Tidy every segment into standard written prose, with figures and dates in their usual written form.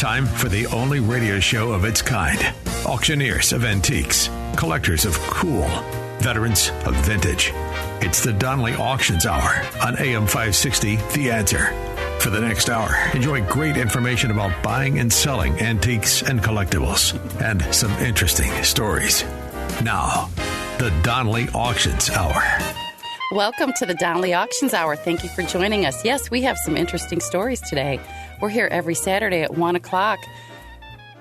Time for the only radio show of its kind. Auctioneers of antiques, collectors of cool, veterans of vintage. It's the Donnelly Auctions Hour on AM 560, The Answer. For the next hour, enjoy great information about buying and selling antiques and collectibles, and some interesting stories. Now, the Donnelly Auctions Hour. Welcome to the Donnelly Auctions Hour. Thank you for joining us. Yes, we have some interesting stories today. We're here every Saturday at 1 o'clock.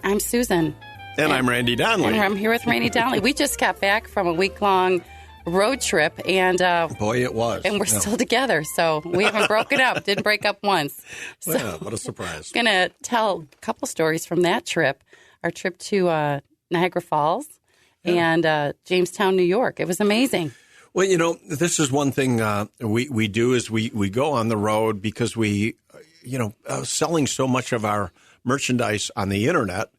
I'm Susan. And I'm Randy Donnelly. And I'm here with Randy Donnelly. We just got back from a week-long road trip, and boy, it was. And we're still together, so we haven't broken up. Didn't break up once. So yeah, what a surprise. I'm going to tell a couple stories from that trip. Our trip to Niagara Falls and Jamestown, New York. It was amazing. Well, you know, this is one thing we do is we go on the road because we, selling so much of our merchandise on the internet,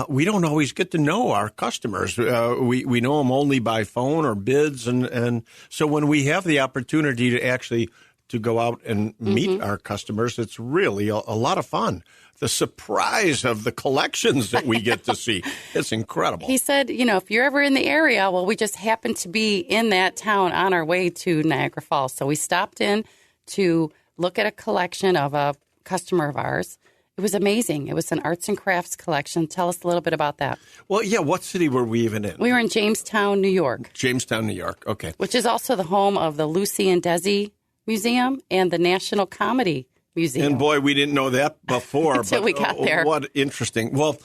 we don't always get to know our customers. We know them only by phone or bids. And so when we have the opportunity to actually to go out and meet our customers, it's really a lot of fun. The surprise of the collections that we get to see. It's incredible. He said, if you're ever in the area, well, we just happened to be in that town on our way to Niagara Falls. So we stopped in to look at a collection of a customer of ours. It was amazing. It was an arts and crafts collection. Tell us a little bit about that. Well, yeah, what city were we even in? We were in Jamestown, New York. Jamestown, New York. Okay. Which is also the home of the Lucy and Desi Museum and the National Comedy Museum. And boy, we didn't know that before. Until we got there. What interesting. Well,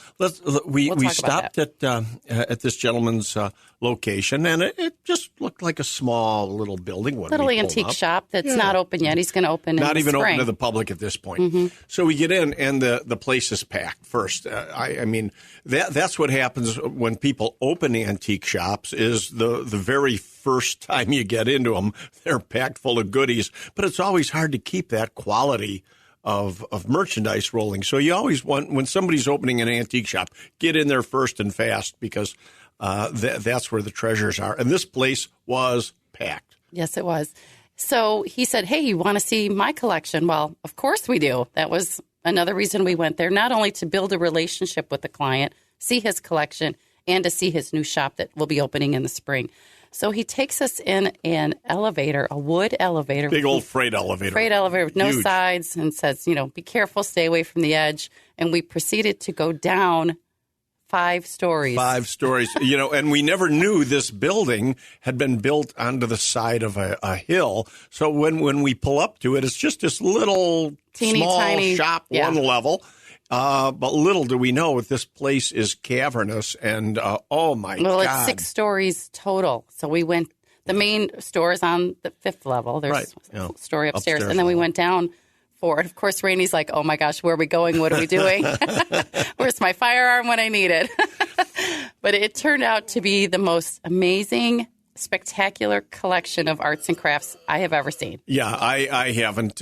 we stopped at this gentleman's location, and it just looked like a small little building. Little antique shop that's not open yet. He's going to open not in the even spring. Open to the public at this point. So we get in, and the place is packed first. I mean, that's what happens when people open antique shops is the very first time you get into them, they're packed full of goodies. But it's always hard to keep that quality of merchandise rolling. So you always want, when somebody's opening an antique shop, get in there first and fast because that's where the treasures are. And this place was packed. Yes, it was. So he said, hey, you want to see my collection? Well, of course we do. That was another reason we went there, not only to build a relationship with the client, see his collection, and to see his new shop that will be opening in the spring. So he takes us in an elevator, a wood elevator. Big old freight elevator. Freight elevator with no Huge. sides and says, be careful, stay away from the edge. And we proceeded to go down 5 stories. 5 stories. And we never knew this building had been built onto the side of a hill. So when we pull up to it, it's just this little tiny shop, one level. But little do we know that this place is cavernous and, oh, my God. Well, it's 6 stories total. So we went, the main store is on the 5th level. There's a story upstairs. And then we went down for it. Of course, Rainey's like, oh, my gosh, where are we going? What are we doing? Where's my firearm when I need it? But it turned out to be the most amazing, spectacular collection of arts and crafts I have ever seen. Yeah, I haven't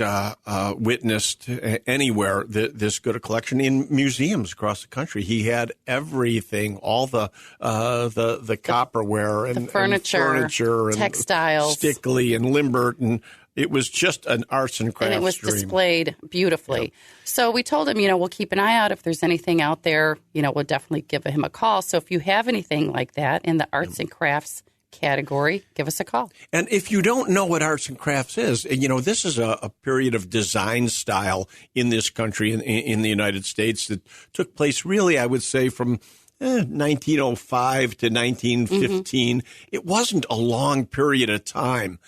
witnessed anywhere this good a collection in museums across the country. He had everything, all the copperware and furniture and textiles, Stickley and Limbert, and it was just an arts and crafts and it was dream. displayed beautifully. Yeah. So we told him, we'll keep an eye out if there's anything out there. We'll definitely give him a call. So if you have anything like that in the arts and crafts category, give us a call. And if you don't know what arts and crafts is, this is a period of design style in this country, in the United States, that took place really, I would say, from 1905 to 1915. It wasn't a long period of time.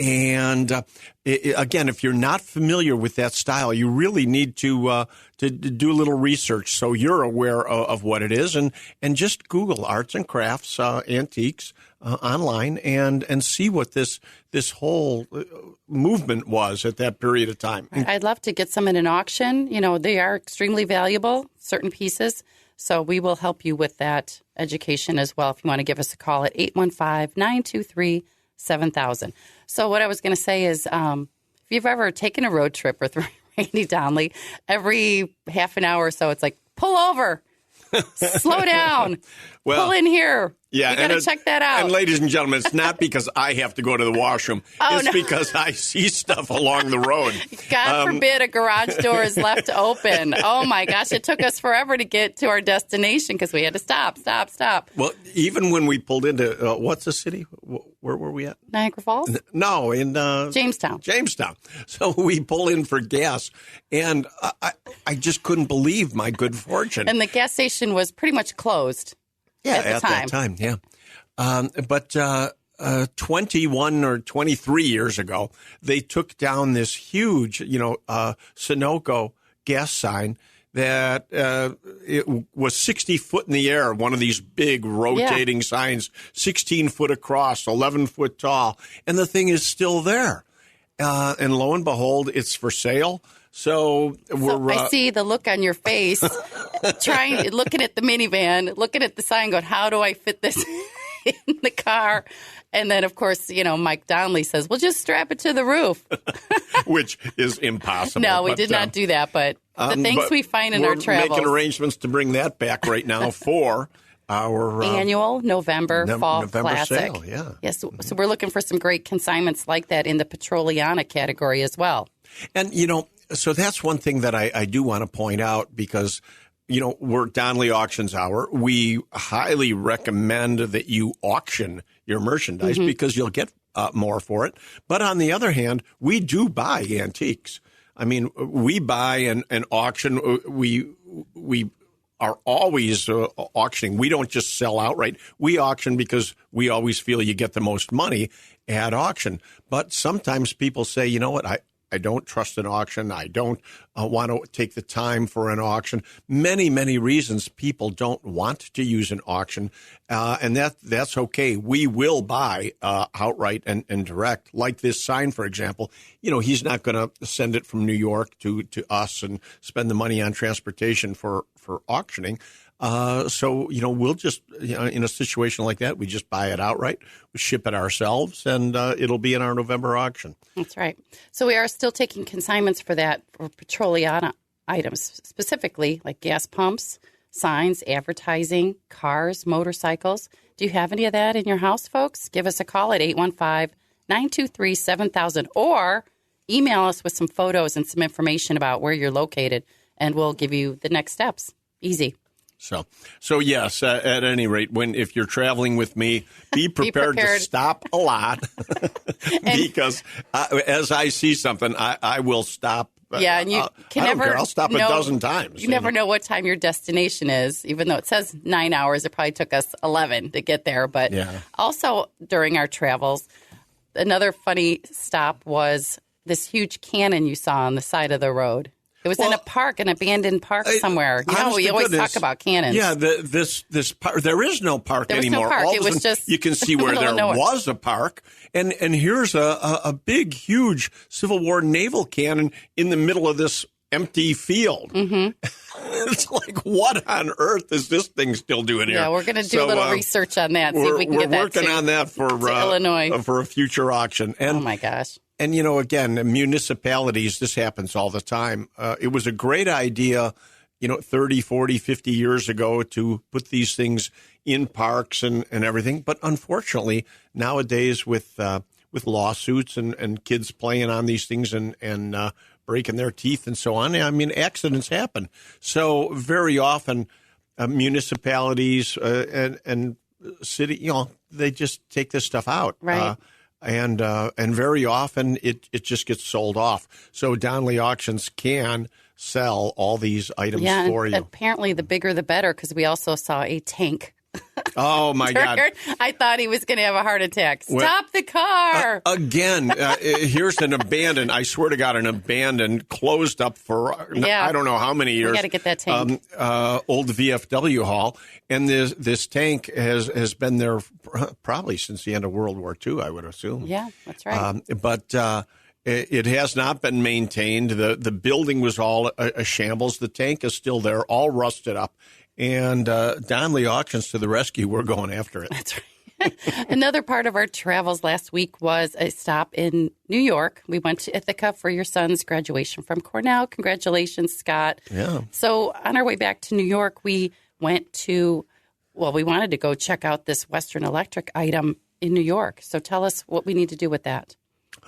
Again, if you're not familiar with that style, you really need to do a little research so you're aware of what it is, and just Google arts and crafts antiques online and see what this whole movement was at that period of time. I'd love to get some in an auction. They are extremely valuable, certain pieces. So we will help you with that education as well. If you want to give us a call at 815-923-7000. So what I was going to say is, if you've ever taken a road trip with Randy Donnelly, every half an hour or so, it's like, pull over. Slow down. Well, pull in here. Yeah, you got to check that out. And ladies and gentlemen, it's not because I have to go to the washroom. It's because I see stuff along the road. God forbid a garage door is left open. Oh, my gosh. It took us forever to get to our destination because we had to stop. Well, even when we pulled into, what's the city? Where were we at? Niagara Falls? No, in Jamestown. So we pull in for gas, and I just couldn't believe my good fortune. And the gas station was pretty much closed. Yeah, at that time, yeah. But 21 or 23 years ago, they took down this huge, Sunoco gas sign that it was 60 foot in the air, one of these big rotating signs, 16 foot across, 11 foot tall. And the thing is still there. And lo and behold, it's for sale. So I see the look on your face, looking at the minivan, looking at the sign, going, how do I fit this in the car? And then, of course, Mike Donnelly says, well, just strap it to the roof. Which is impossible. No, we did not do that. But the things we find in our travels. We're making arrangements to bring that back right now for our annual November Fall Classic. Sale, yeah. Yes, so we're looking for some great consignments like that in the Petroliana category as well. And, so that's one thing that I do want to point out because, we're Donnelly Auctions Hour. We highly recommend that you auction your merchandise because you'll get more for it. But on the other hand, we do buy antiques. I mean, we buy and auction. We are always auctioning. We don't just sell outright. We auction because we always feel you get the most money at auction. But sometimes people say, you know what, I don't trust an auction. I don't want to take the time for an auction. Many, many reasons people don't want to use an auction, and that's okay. We will buy outright and direct. Like this sign, for example. He's not going to send it from New York to us and spend the money on transportation for auctioning. So we'll just, in a situation like that, we just buy it outright, we ship it ourselves, and it'll be in our November auction. That's right. So we are still taking consignments for that, for Petroliana items, specifically like gas pumps, signs, advertising, cars, motorcycles. Do you have any of that in your house, folks? Give us a call at 815-923-7000 or email us with some photos and some information about where you're located, and we'll give you the next steps. Easy. So yes, at any rate, if you're traveling with me, be prepared to stop a lot because as I see something, I will stop. Yeah, and you can never. I'll stop a dozen times. You never know what time your destination is, even though it says 9 hours. It probably took us 11 to get there. But also during our travels, another funny stop was this huge cannon you saw on the side of the road. It was in a park, an abandoned park somewhere. We always talk about cannons. Yeah, this park. There is no park anymore. No park. It was just you can see where there was a park, and here's a big, huge Civil War naval cannon in the middle of this empty field. Mm-hmm. It's like, what on earth is this thing still doing here? Yeah, we're going to do a little research on that. See if we can get that. We're working on that for Illinois for a future auction. And, oh my gosh. And, again, municipalities, this happens all the time. It was a great idea, 30, 40, 50 years ago to put these things in parks and everything. But unfortunately, nowadays with lawsuits and kids playing on these things and breaking their teeth and so on, accidents happen. So very often municipalities and city, they just take this stuff out. Right. And very often it just gets sold off. So Donnelly Auctions can sell all these items for you. Apparently the bigger the better, because we also saw a tank. Oh, my God. I thought he was going to have a heart attack. Stop the car. Again, here's an abandoned, I swear to God, an abandoned, closed up for I don't know how many years. We got to get that tank. Old VFW hall. And this tank has been there probably since the end of World War II, I would assume. Yeah, that's right. But it has not been maintained. The building was all a shambles. The tank is still there, all rusted up. And Donnelly Auctions to the rescue. We're going after it. That's right. Another part of our travels last week was a stop in New York. We went to Ithaca for your son's graduation from Cornell. Congratulations, Scott. Yeah. So on our way back to New York, we we wanted to go check out this Western Electric item in New York. So tell us what we need to do with that.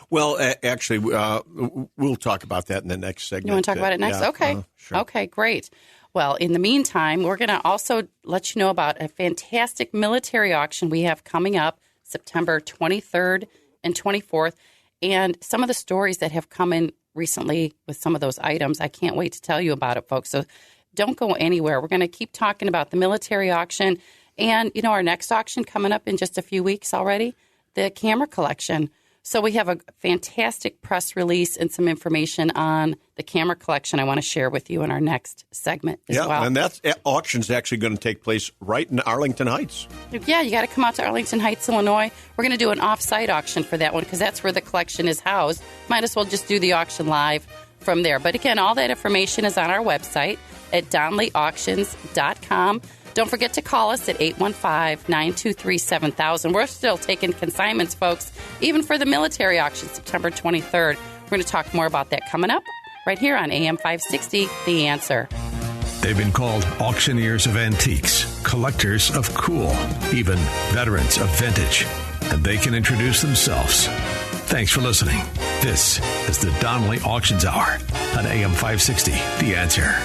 Well, actually, we'll talk about that in the next segment. You want to talk about it next? Yeah, okay. Sure. Okay, great. Well, in the meantime, we're going to also let you know about a fantastic military auction we have coming up September 23rd and 24th. And some of the stories that have come in recently with some of those items, I can't wait to tell you about it, folks. So don't go anywhere. We're going to keep talking about the military auction and, our next auction coming up in just a few weeks already, the camera collection. So we have a fantastic press release and some information on the camera collection I want to share with you in our next segment as well. Yeah, and that auction's actually going to take place right in Arlington Heights. Yeah, you got to come out to Arlington Heights, Illinois. We're going to do an off-site auction for that one because that's where the collection is housed. Might as well just do the auction live from there. But again, all that information is on our website at DonleyAuctions.com. Don't forget to call us at 815-923-7000. We're still taking consignments, folks, even for the military auction, September 23rd. We're going to talk more about that coming up right here on AM 560, The Answer. They've been called auctioneers of antiques, collectors of cool, even veterans of vintage. And they can introduce themselves. Thanks for listening. This is the Donnelly Auctions Hour on AM 560, The Answer.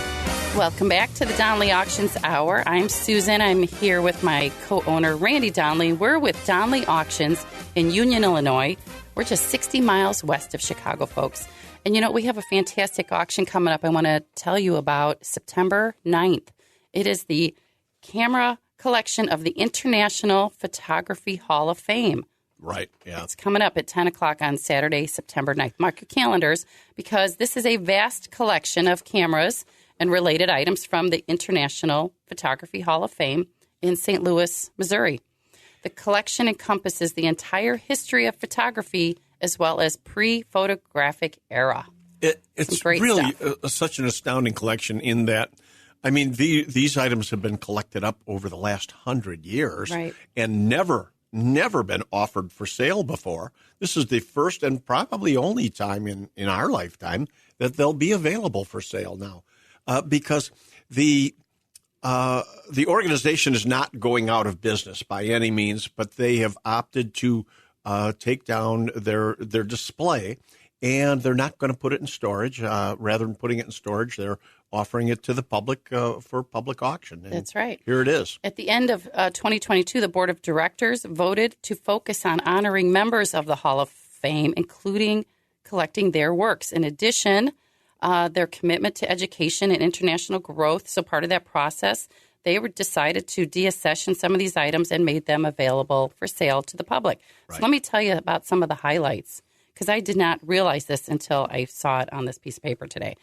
Welcome back to the Donnelly Auctions Hour. I'm Susan. I'm here with my co-owner, Randy Donnelly. We're with Donnelly Auctions in Union, Illinois. We're just 60 miles west of Chicago, folks. And, we have a fantastic auction coming up I want to tell you about September 9th. It is the camera collection of the International Photography Hall of Fame. Right, yeah. It's coming up at 10 o'clock on Saturday, September 9th. Mark your calendars because this is a vast collection of cameras and related items from the International Photography Hall of Fame in St. Louis, Missouri. The collection encompasses the entire history of photography as well as pre-photographic era. It's really such an astounding collection in that, these items have been collected up over the last 100 years and never been offered for sale before. This is the first and probably only time in our lifetime that they'll be available for sale now. Because the organization is not going out of business by any means, but they have opted to take down their display, and they're not going to put it in storage. Rather than putting it in storage, they're offering it to the public for public auction. And that's right. Here it is. At the end of 2022, the Board of Directors voted to focus on honoring members of the Hall of Fame, including collecting their works. In addition, their commitment to education and international growth. So part of that process, they decided to deaccession some of these items and made them available for sale to the public. Right. So let me tell you about some of the highlights, because I did not realize this until I saw it on this piece of paper today.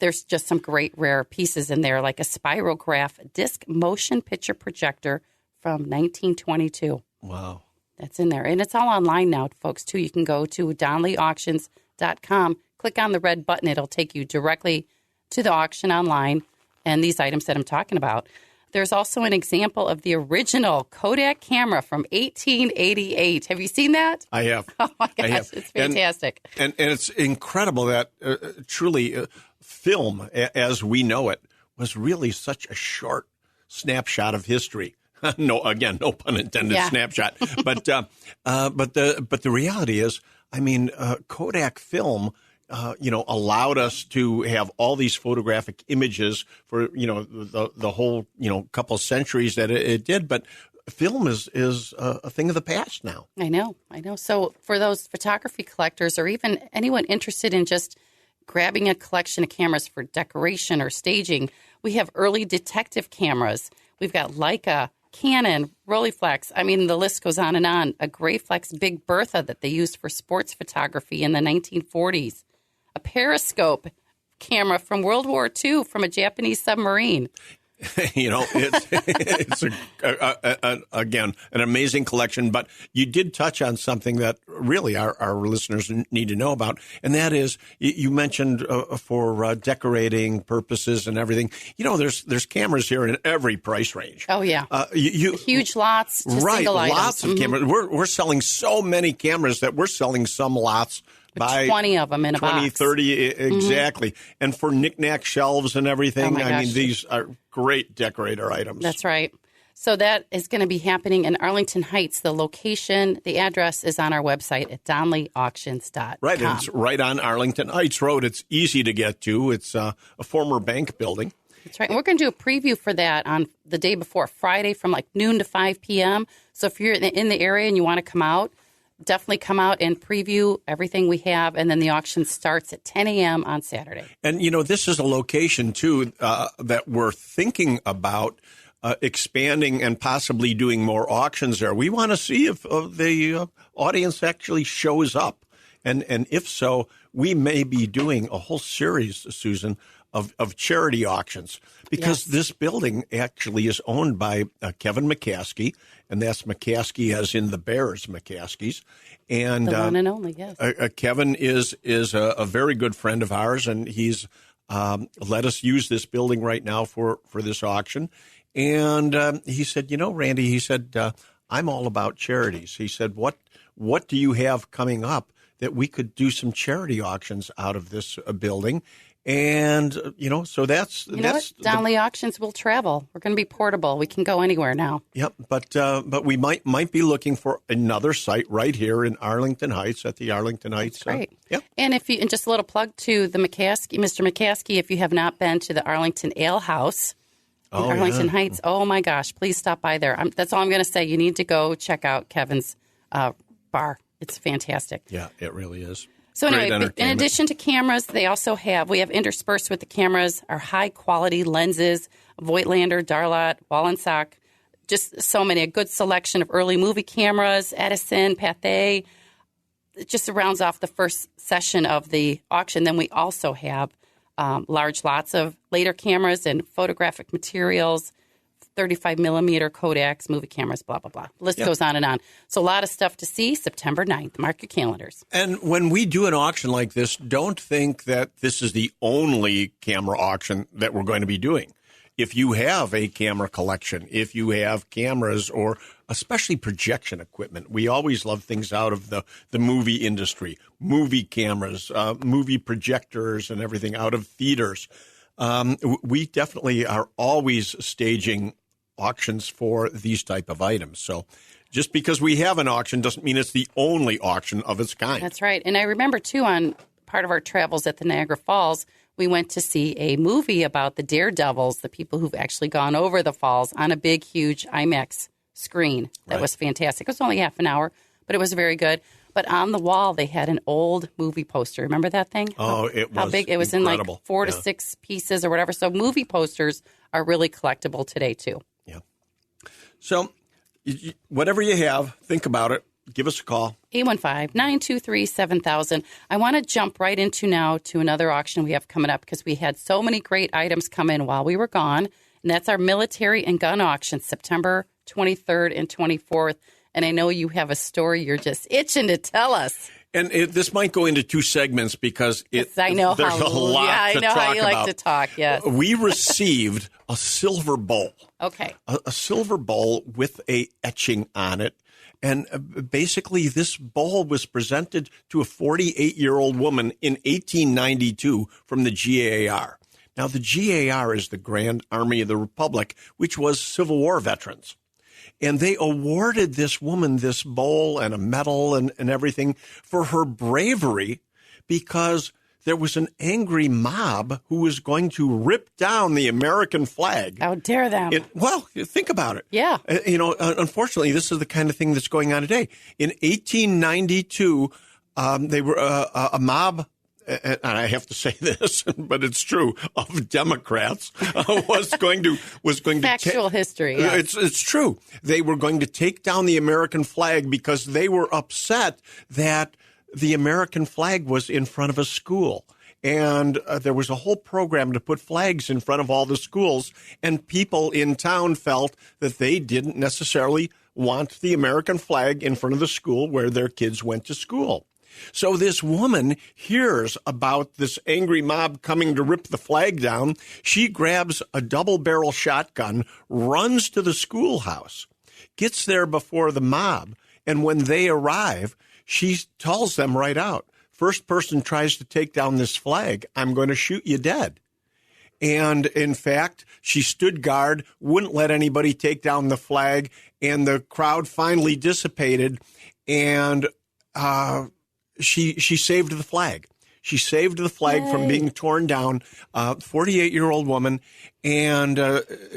There's just some great rare pieces in there, like a Spirograph disc motion picture projector from 1922. Wow. That's in there. And it's all online now, folks, too. You can go to DonnellyAuctions.com. Click on the red button. It'll take you directly to the auction online and these items that I'm talking about. There's also an example of the original Kodak camera from 1888. Have you seen that? I have. Oh, my gosh. It's fantastic. And it's incredible that truly film, as we know it, was really such a short snapshot of history. No pun intended, snapshot. But the reality is, Kodak film allowed us to have all these photographic images for, the whole, couple centuries that it did. But film is a thing of the past now. I know. So for those photography collectors or even anyone interested in just grabbing a collection of cameras for decoration or staging, we have early detective cameras. We've got Leica, Canon, Rolleiflex. The list goes on and on. A Graflex Big Bertha that they used for sports photography in the 1940s. A periscope camera from World War II from a Japanese submarine. It's again, an amazing collection. But you did touch on something that really our listeners need to know about, and that is you mentioned for decorating purposes and everything. There's cameras here in every price range. Oh yeah, huge lots to single items. Lots of cameras. We're selling so many cameras that we're selling some lots buy 20 of them in a 20, box. 30, exactly. Mm-hmm. And for knick-knack shelves and everything, I mean, these are great decorator items. That's right. So that is going to be happening in Arlington Heights. The location, the address is on our website at DonleyAuctions.com. Right, and it's right on Arlington Heights Road. It's easy to get to. It's a former bank building. That's right. And we're going to do a preview for that on the day before, Friday from like noon to 5 p.m. So if you're in the area and you want to come out, definitely come out and preview everything we have. And then the auction starts at 10 a.m. on Saturday. And, this is a location, too, that we're thinking about expanding and possibly doing more auctions there. We want to see if the audience actually shows up. And if so, we may be doing a whole series, Susan, of charity auctions, because this building actually is owned by Kevin McCaskey, and that's McCaskey as in the Bears McCaskies. And the one and only, yes. Kevin is a very good friend of ours, and he's let us use this building right now for this auction. And he said, Randy, he said, I'm all about charities. He said, what do you have coming up that we could do some charity auctions out of this building? And, so that's Donley Auctions will travel. We're going to be portable. We can go anywhere now. Yep. But we might be looking for another site right here in Arlington Heights at the Arlington Heights. That's great. Yep. And just a little plug to the Mr. McCaskey, if you have not been to the Arlington Ale House in Arlington Heights, oh my gosh, please stop by there. That's all I'm going to say. You need to go check out Kevin's bar. It's fantastic. Yeah, it really is. So anyway, in addition to cameras, we have interspersed with the cameras our high-quality lenses, Voigtlander, Darlot, Wallenstock, just so many, a good selection of early movie cameras, Edison, Pathé. It just rounds off the first session of the auction. Then we also have large lots of later cameras and photographic materials, 35-millimeter Kodaks, movie cameras, blah, blah, blah. The list goes on and on. So a lot of stuff to see September 9th. Mark your calendars. And when we do an auction like this, don't think that this is the only camera auction that we're going to be doing. If you have a camera collection, if you have cameras or especially projection equipment, we always love things out of the movie industry, movie cameras, movie projectors and everything out of theaters. We definitely are always staging auctions for these type of items. So just because we have an auction doesn't mean it's the only auction of its kind. That's right. And I remember, too, on part of our travels at the Niagara Falls, we went to see a movie about the daredevils, the people who've actually gone over the falls, on a big, huge IMAX screen. That was fantastic. It was only half an hour, but it was very good. But on the wall, they had an old movie poster. Remember that thing? Oh, it was how big? It was incredible. In like 4 to 6 pieces or whatever. So movie posters are really collectible today, too. Yeah. So whatever you have, think about it. Give us a call. 815-923-7000. I want to jump right into now to another auction we have coming up because we had so many great items come in while we were gone. And that's our military and gun auction, September 23rd and 24th. And I know you have a story you're just itching to tell us. And this might go into two segments because there's a lot to talk about. I know how you like to talk, yes. We received a silver bowl. Okay. A silver bowl with a etching on it. And basically, this bowl was presented to a 48-year-old woman in 1892 from the GAR. Now, the GAR is the Grand Army of the Republic, which was Civil War veterans. And they awarded this woman this bowl and a medal and everything for her bravery because there was an angry mob who was going to rip down the American flag. How dare them? Well, think about it. Yeah. Unfortunately, this is the kind of thing that's going on today. In 1892, they were a mob, and I have to say this, but it's true, of Democrats was going to factual history. Yes. It's true. They were going to take down the American flag because they were upset that the American flag was in front of a school. And there was a whole program to put flags in front of all the schools. And people in town felt that they didn't necessarily want the American flag in front of the school where their kids went to school. So this woman hears about this angry mob coming to rip the flag down. She grabs a double-barrel shotgun, runs to the schoolhouse, gets there before the mob, and when they arrive, she tells them right out, first person tries to take down this flag, I'm going to shoot you dead. And in fact, she stood guard, wouldn't let anybody take down the flag, and the crowd finally dissipated, and she saved the flag. She saved the flag from being torn down, 48-year-old woman, and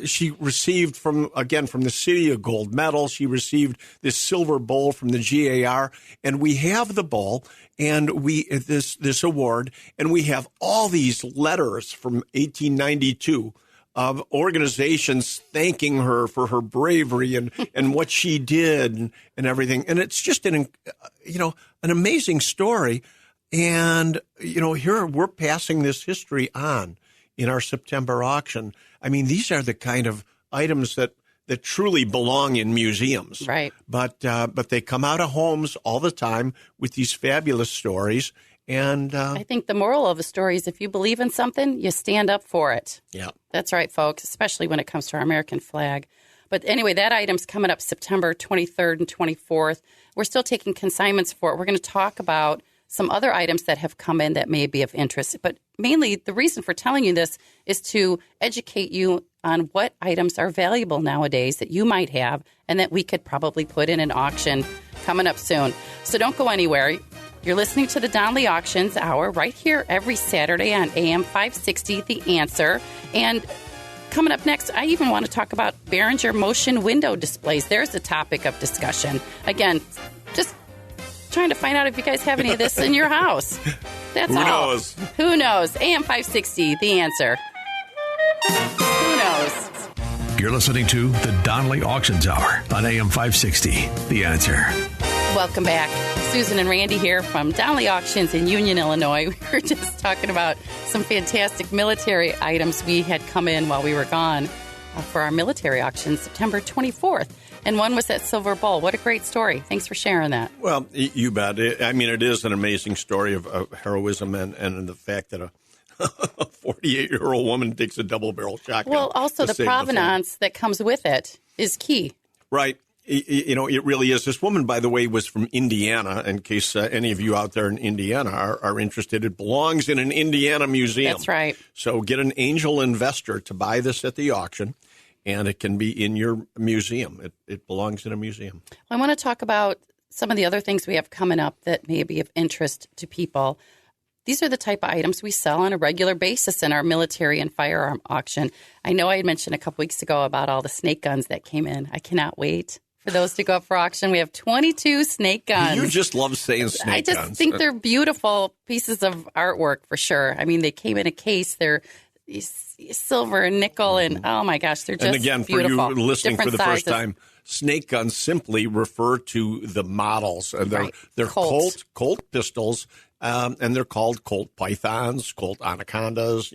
she received from the city a gold medal. She received this silver bowl from the GAR, and we have the bowl and this award, and we have all these letters from 1892 of organizations thanking her for her bravery and what she did and everything. And it's just an amazing story. And, here we're passing this history on in our September auction. I mean, these are the kind of items that truly belong in museums. Right. But they come out of homes all the time with these fabulous stories. And I think the moral of the story is if you believe in something, you stand up for it. Yeah. That's right, folks, especially when it comes to our American flag. But anyway, that item's coming up September 23rd and 24th. We're still taking consignments for it. We're going to talk about some other items that have come in that may be of interest. But mainly the reason for telling you this is to educate you on what items are valuable nowadays that you might have and that we could probably put in an auction coming up soon. So don't go anywhere. You're listening to the Donley Auctions Hour right here every Saturday on AM 560, The Answer. And coming up next, I even want to talk about Behringer motion window displays. There's a topic of discussion. Again, just trying to find out if you guys have any of this in your house. That's Who all. knows? Who knows? AM 560, The Answer. Who knows? You're listening to the Donley Auctions Hour on AM 560, The Answer. Welcome back. Susan and Randy here from Donley Auctions in Union, Illinois. We were just talking about some fantastic military items we had come in while we were gone for our military auction September 24th. And one was that silver bowl. What a great story. Thanks for sharing that. Well, you bet. I mean, it is an amazing story of heroism and the fact that a 48-year-old woman takes a double-barrel shotgun. Well, also the provenance that comes with it is key. Right. It really is. This woman, by the way, was from Indiana, in case any of you out there in Indiana are interested. It belongs in an Indiana museum. That's right. So get an angel investor to buy this at the auction, and it can be in your museum. It belongs in a museum. Well, I want to talk about some of the other things we have coming up that may be of interest to people. These are the type of items we sell on a regular basis in our military and firearm auction. I know I had mentioned a couple weeks ago about all the snake guns that came in. I cannot wait for those to go up for auction. We have 22 snake guns. You just love saying snake guns. I just think they're beautiful pieces of artwork for sure. I mean, they came in a case. They're silver and nickel, and oh my gosh, they're just beautiful. And again, beautiful. For you listening different for the sizes. First time, snake guns simply refer to the models. They're Colt pistols, and they're called Colt pythons, Colt anacondas.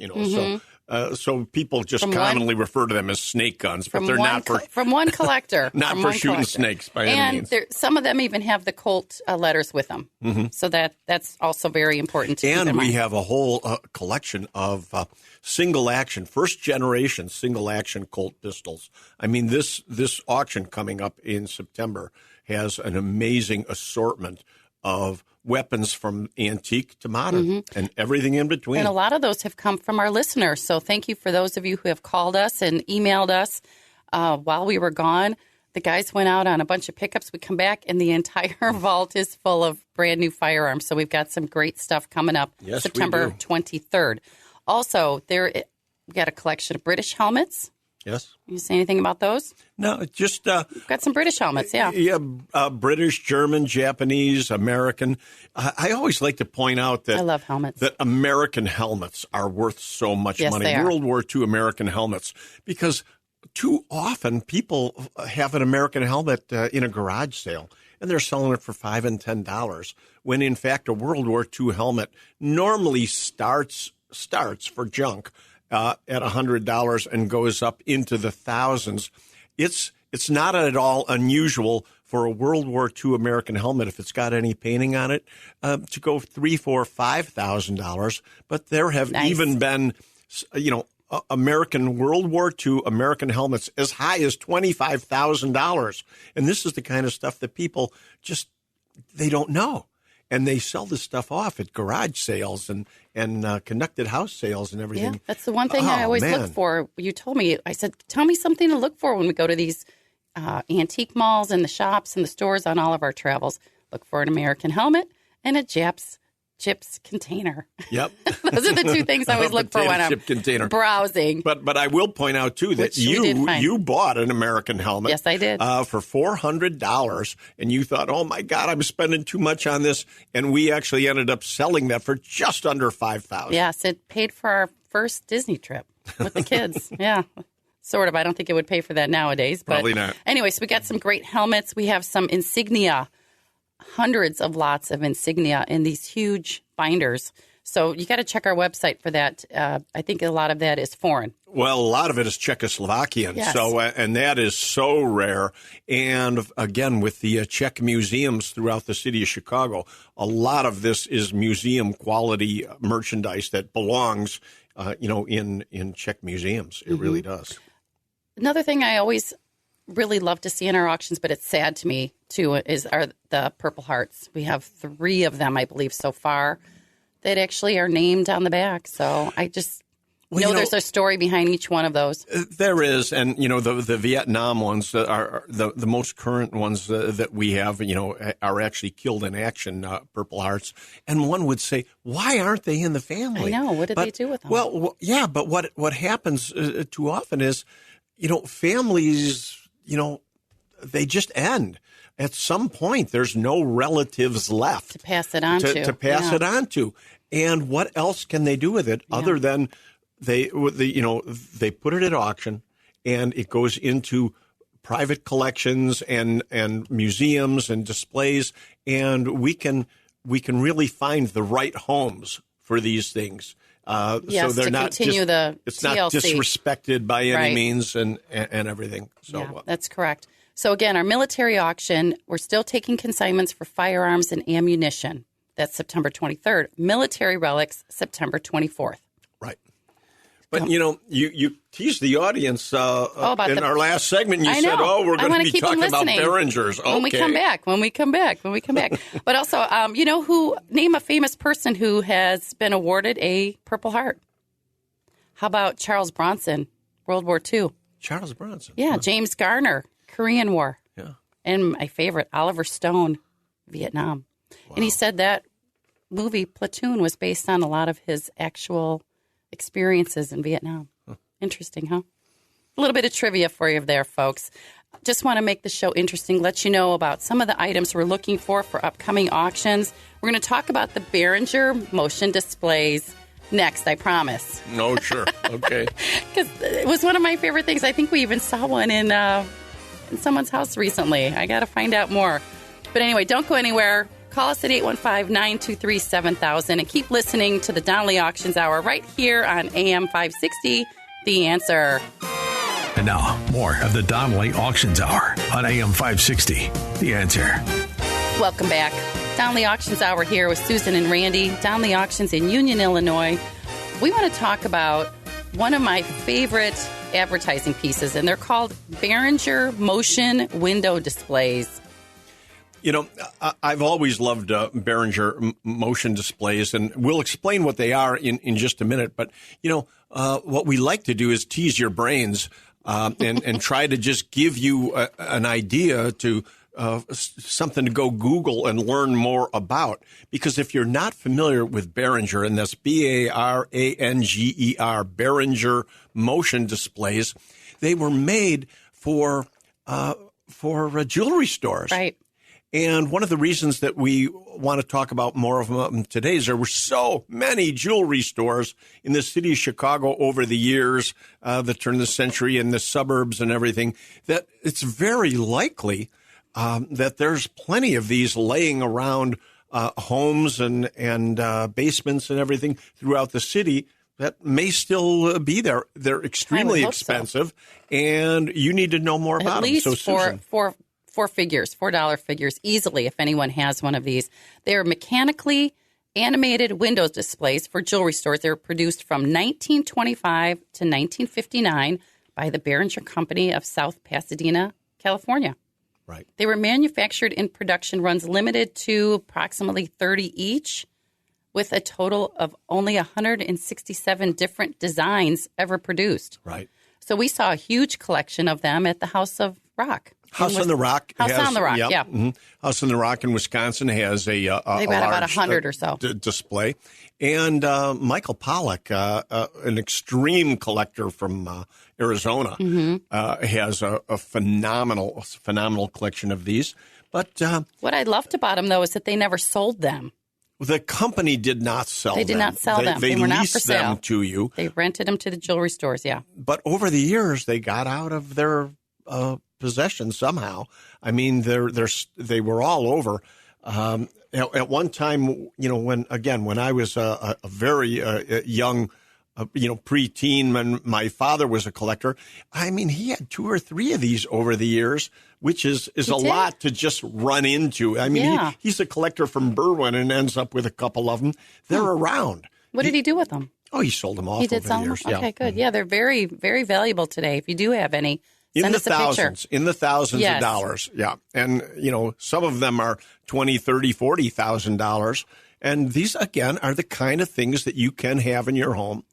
So people just commonly refer to them as snake guns, but they're not for from one collector, not for shooting snakes by any means. And some of them even have the Colt letters with them, so that's also very important to keep in mind. And we have a whole collection of single action, first generation single action Colt pistols. I mean, this auction coming up in September has an amazing assortment of weapons from antique to modern and everything in between. And a lot of those have come from our listeners. So thank you for those of you who have called us and emailed us while we were gone. The guys went out on a bunch of pickups. We come back and the entire vault is full of brand new firearms. So we've got some great stuff coming up September 23rd. Also, we got a collection of British helmets. Yes. You say anything about those? No, just we've got some British helmets, yeah. Yeah, British, German, Japanese, American. I always like to point out that I love helmets. That American helmets are worth so much money. They are. World War II American helmets, because too often people have an American helmet in a garage sale, and they're selling it for $5 and $10, when in fact a World War II helmet normally starts for junk at $100 and goes up into the thousands. It's not at all unusual for a World War II American helmet, if it's got any painting on it, to go $3,000, $4,000, $5,000. But there have even been, American World War II American helmets as high as $25,000. And this is the kind of stuff that people they don't know. and they sell this stuff off at garage sales and connected house sales and everything. Yeah, that's the one thing I always look for. You told me, I said, tell me something to look for when we go to these antique malls and the shops and the stores on all of our travels. Look for an American helmet and a Japs chips container. Yep. Those are the two things I always look for when I'm browsing. But I will point out, too, that you bought an American helmet. Yes, I did. For $400, and you thought, oh, my God, I'm spending too much on this. And we actually ended up selling that for just under $5,000. Yes, it paid for our first Disney trip with the kids. Yeah. Sort of. I don't think it would pay for that nowadays. But probably not. Anyway, so we got some great helmets. We have some insignia, hundreds of lots of insignia in these huge binders. So you got to check our website for that. I think a lot of that is foreign. Well, a lot of it is Czechoslovakian. Yes. So, and that is so rare. And again, with the Czech museums throughout the city of Chicago, a lot of this is museum quality merchandise that belongs, in Czech museums. It really does. Another thing I always really love to see in our auctions, but it's sad to me too, are the Purple Hearts. We have 3 of them, I believe, so far that actually are named on the back. So I just know there's a story behind each one of those. There is, and the Vietnam ones are the most current ones that we have. Are actually killed in action, Purple Hearts. And one would say, why aren't they in the family? I know. What did they do with them? Well, yeah, but what happens too often is, families, they just end. At some point, there's no relatives left to pass it on to pass it on to. And what else can they do with it other than they put it at auction, and it goes into private collections and museums and displays, and we can really find the right homes for these things. Yes, so they're not continue it's TLC. not disrespected by any means and everything. So yeah, that's correct. So again, our military auction, we're still taking consignments for firearms and ammunition. That's September 23rd. Military relics, September 24th. Right. But, you teased the audience in our last segment. You said, we're going to be talking about Derringers. Okay. When we come back. But also, name a famous person who has been awarded a Purple Heart. How about Charles Bronson, World War II? Charles Bronson. Yeah, James Garner, Korean War. Yeah. And my favorite, Oliver Stone, Vietnam. Wow. And he said that movie, Platoon, was based on a lot of his actual experiences in Vietnam. Huh. Interesting, huh? A little bit of trivia for you there, folks. Just want to make the show interesting, let you know about some of the items we're looking for upcoming auctions. We're going to talk about the Behringer motion displays next, I promise. No, sure. Okay. Because it was one of my favorite things. I think we even saw one in someone's house recently. I got to find out more. But anyway, don't go anywhere. Call us at 815-923-7000 and keep listening to the Donnelly Auctions Hour right here on AM 560, The Answer. And now, more of the Donnelly Auctions Hour on AM 560, The Answer. Welcome back. Donnelly Auctions Hour here with Susan and Randy. Donnelly Auctions in Union, Illinois. We want to talk about one of my favorite advertising pieces, and they're called Behringer Motion Window Displays. I've always loved Behringer motion displays, and we'll explain what they are in just a minute. But, what we like to do is tease your brains and try to just give you an idea to something to go Google and learn more about. Because if you're not familiar with Behringer, and that's Baranger, Behringer motion displays, they were made for jewelry stores. Right. And one of the reasons that we want to talk about more of them today is there were so many jewelry stores in the city of Chicago over the years, the turn of the century, and the suburbs and everything, that it's very likely that there's plenty of these laying around homes and basements and everything throughout the city that may still be there. They're extremely expensive, and you need to know more about them. At least $4 figures easily if anyone has one of these. They're mechanically animated windows displays for jewelry stores. They were produced from 1925 to 1959 by the Behringer Company of South Pasadena, California. Right. They were manufactured in production runs limited to approximately 30 each, with a total of only 167 different designs ever produced. Right. So we saw a huge collection of them at the House of Rock. House on the Rock. House on the Rock, yeah. Mm-hmm. House on the Rock in Wisconsin has they've got about 100 or so display. And Michael Pollack, an extreme collector from Arizona, has a phenomenal collection of these. But what I loved about them, though, is that they never sold them. The company did not sell them. They did not sell them. They were not leased for sale. them to you. They rented them to the jewelry stores, yeah. But over the years, they got out of their possession somehow. I mean, they were all over. At one time, when I was a very young, preteen, when my father was a collector, I mean, he had 2 or 3 of these over the years, which is a lot to just run into. I mean, he's a collector from Berwyn and ends up with a couple of them. They're around. What did he do with them? Oh, he sold them off over the years. Okay, good. Yeah, they're very, very valuable today. If you do have any, send us a picture. In the thousands of dollars. Yeah. And, some of them are $20,000, $30,000, $40,000. And these, again, are the kind of things that you can have in your home.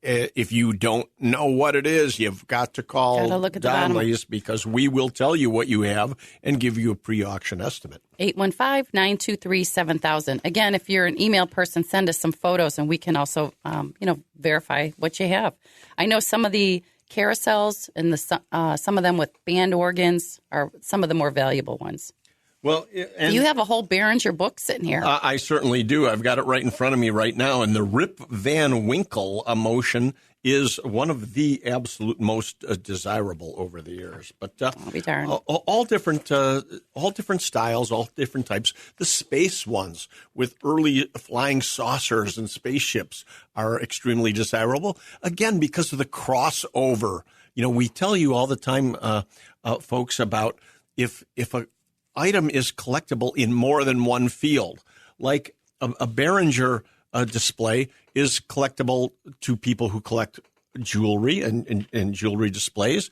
If you don't know what it is, you've got to call Donnelly's because we will tell you what you have and give you a pre-auction estimate. 815-923-7000. Again, if you're an email person, send us some photos and we can also, verify what you have. I know some of the carousels and some of them with band organs are some of the more valuable ones. Well, and you have a whole Behringer book sitting here. I certainly do. I've got it right in front of me right now. And the Rip Van Winkle emotion is one of the absolute most desirable over the years. But I'll be darned. All different styles, all different types. The space ones with early flying saucers and spaceships are extremely desirable. Again, because of the crossover. We tell you all the time, folks, about if a item is collectible in more than one field, like a Behringer display is collectible to people who collect jewelry and jewelry displays,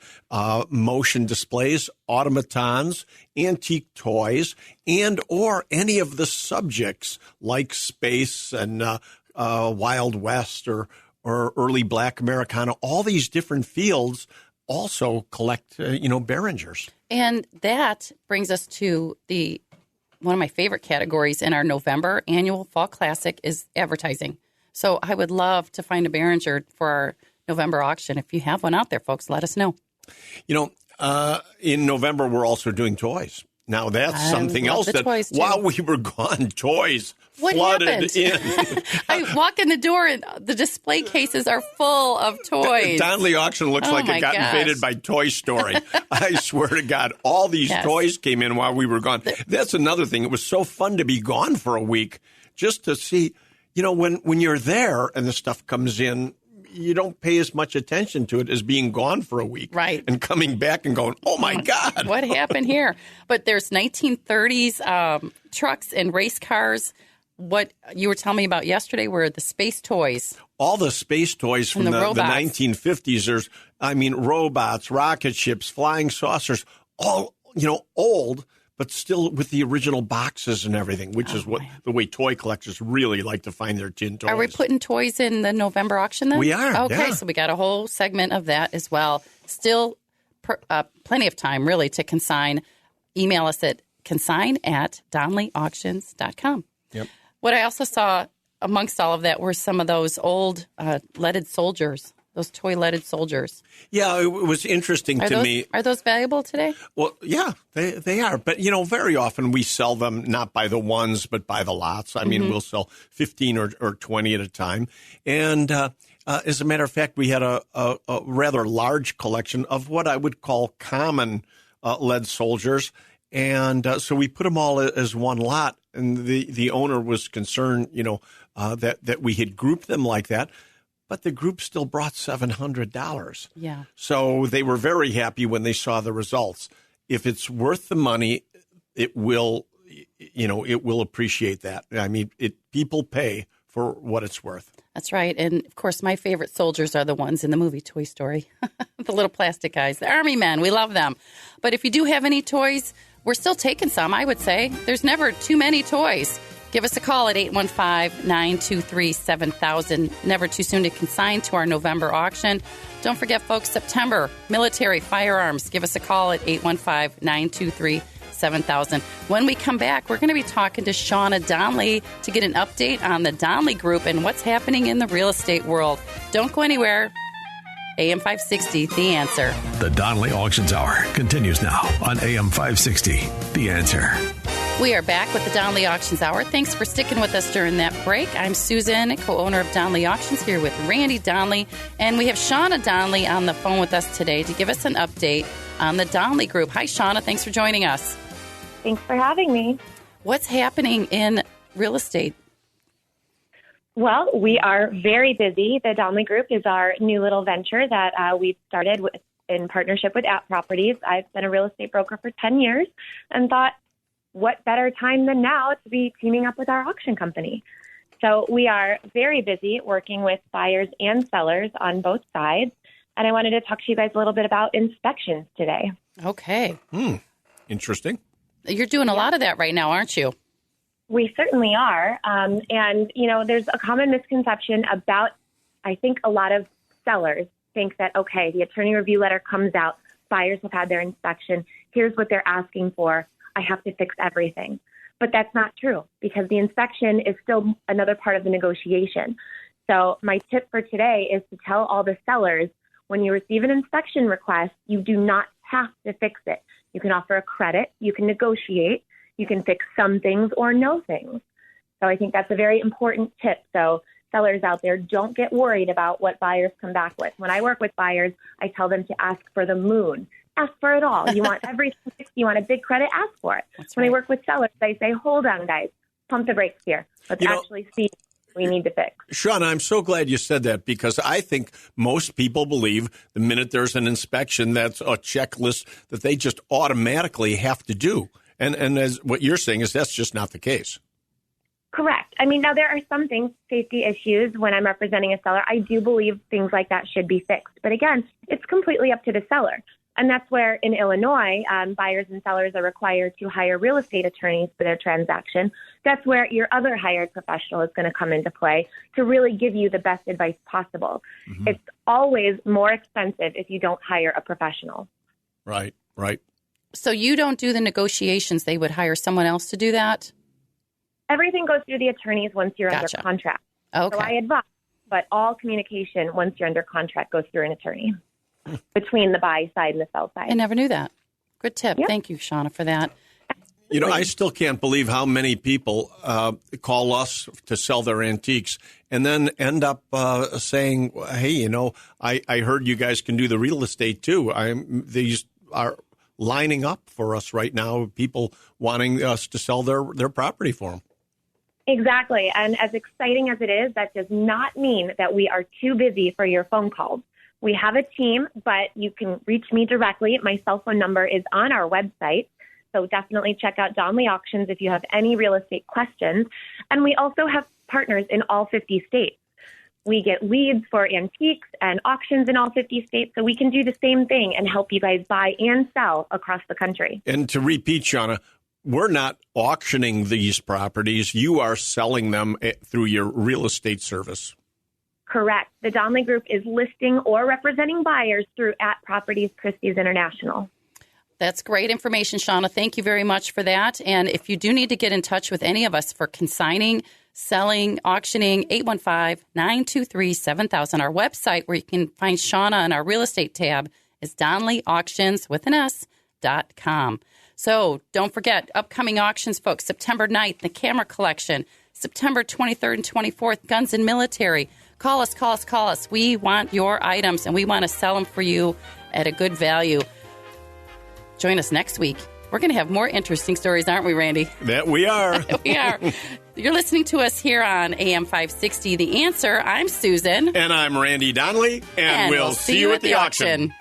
motion displays, automatons, antique toys, and or any of the subjects like space and Wild West or early Black Americana. All these different fields also collect, Behringers. And that brings us to one of my favorite categories in our November annual Fall Classic is advertising. So I would love to find a Behringer for our November auction. If you have one out there, folks, let us know. In November, we're also doing toys. Now, that's something else that while we were gone, toys flooded in. I walk in the door and the display cases are full of toys. Donnelly Auction looks like it got invaded by Toy Story. I swear to God, all these toys came in while we were gone. That's another thing. It was so fun to be gone for a week just to see, when you're there and the stuff comes in, you don't pay as much attention to it as being gone for a week. Right. And coming back and going, oh, my God. What happened here? But there's 1930s trucks and race cars. What you were telling me about yesterday were the space toys. All the space toys from the 1950s. There's, robots, rocket ships, flying saucers, all, old, but still with the original boxes and everything, which is the way toy collectors really like to find their tin toys. Are we putting toys in the November auction then? We are. Okay, so we got a whole segment of that as well. Still plenty of time, really, to consign. Email us at consign@DonnellyAuctions.com. Yep. What I also saw amongst all of that were some of those old leaded soldiers. Those toy leaded soldiers. Yeah, it was interesting to me. Are those valuable today? Well, yeah, they are. But, very often we sell them not by the ones, but by the lots. I mean, we'll sell 15 or 20 at a time. And as a matter of fact, we had a rather large collection of what I would call common lead soldiers. And so we put them all as one lot. And the owner was concerned, that we had grouped them like that. But the group still brought $700. Yeah. So they were very happy when they saw the results. If it's worth the money, it will appreciate that. I mean, people pay for what it's worth. That's right. And, of course, my favorite soldiers are the ones in the movie Toy Story. The little plastic guys, the army men. We love them. But if you do have any toys, we're still taking some, I would say. There's never too many toys. Give us a call at 815-923-7000. Never too soon to consign to our November auction. Don't forget, folks, September, military firearms. Give us a call at 815-923-7000. When we come back, we're going to be talking to Shauna Donnelly to get an update on the Donnelly Group and what's happening in the real estate world. Don't go anywhere. AM 560, The Answer. The Donnelly Auctions Hour continues now on AM 560, The Answer. We are back with the Donnelly Auctions Hour. Thanks for sticking with us during that break. I'm Susan, co-owner of Donnelly Auctions, here with Randy Donnelly. And we have Shauna Donnelly on the phone with us today to give us an update on the Donnelly Group. Hi, Shauna. Thanks for joining us. Thanks for having me. What's happening in real estate? Well, we are very busy. The Donnelly Group is our new little venture that we've started in partnership with App Properties. I've been a real estate broker for 10 years and thought, what better time than now to be teaming up with our auction company? So we are very busy working with buyers and sellers on both sides. And I wanted to talk to you guys a little bit about inspections today. Okay. Interesting. You're doing a lot of that right now, aren't you? We certainly are. And, you know, there's a common misconception about, I think a lot of sellers think that, okay, the attorney review letter comes out, buyers have had their inspection, here's what they're asking for, I have to fix everything. But that's not true because the inspection is still another part of the negotiation. So my tip for today is to tell all the sellers, when you receive an inspection request, you do not have to fix it. You can offer a credit, you can negotiate, you can fix some things or no things. So I think that's a very important tip. So sellers out there, don't get worried about what buyers come back with. When I work with buyers, I tell them to ask for the moon. Ask for it all. You want everything fixed, you want a big credit, ask for it. That's when right. I work with sellers, I say, hold on, guys, pump the brakes here. Let's actually see what we need to fix. Shauna, I'm so glad you said that because I think most people believe the minute there's an inspection, that's a checklist that they just automatically have to do. And as what you're saying is that's just not the case. Correct. I mean, now there are some things, safety issues, when I'm representing a seller. I do believe things like that should be fixed. But again, it's completely up to the seller. And that's where in Illinois, buyers and sellers are required to hire real estate attorneys for their transaction. That's where your other hired professional is going to come into play to really give you the best advice possible. Mm-hmm. It's always more expensive if you don't hire a professional. Right. So you don't do the negotiations. They would hire someone else to do that? Everything goes through the attorneys once you're Gotcha. under contract. Okay. So I advise, but all communication once you're under contract goes through an attorney between the buy side and the sell side. I never knew that. Good tip. Yep. Thank you, Shauna, for that. You know, I still can't believe how many people call us to sell their antiques and then end up saying, hey, you know, I heard you guys can do the real estate too. These are lining up for us right now, people wanting us to sell their property for them. Exactly. And as exciting as it is, that does not mean that we are too busy for your phone calls. We have a team, but you can reach me directly. My cell phone number is on our website. So definitely check out Donnelly Auctions if you have any real estate questions. And we also have partners in all 50 states. We get leads for antiques and auctions in all 50 states, so we can do the same thing and help you guys buy and sell across the country. And to repeat, Shauna, we're not auctioning these properties. You are selling them through your real estate service. Correct. The Donnelly Group is listing or representing buyers through App Properties Christie's International. That's great information, Shauna. Thank you very much for that. And if you do need to get in touch with any of us for consigning, selling, auctioning, 815-923-7000. Our website where you can find Shauna in our real estate tab is DonnellyAuctions.com. So don't forget, upcoming auctions, folks, September 9th, the camera collection, September 23rd and 24th, guns and military. Call us. We want your items, and we want to sell them for you at a good value. Join us next week. We're going to have more interesting stories, aren't we, Randy? That we are. We are. You're listening to us here on AM 560, The Answer. I'm Susan. And I'm Randy Donnelly. And we'll see you at the auction.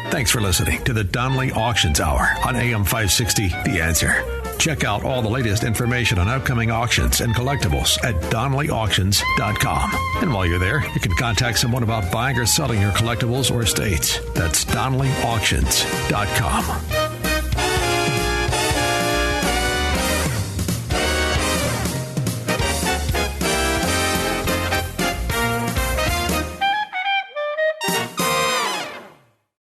Thanks for listening to the Donnelly Auctions Hour on AM 560, The Answer. Check out all the latest information on upcoming auctions and collectibles at DonnellyAuctions.com. And while you're there, you can contact someone about buying or selling your collectibles or estates. That's DonnellyAuctions.com.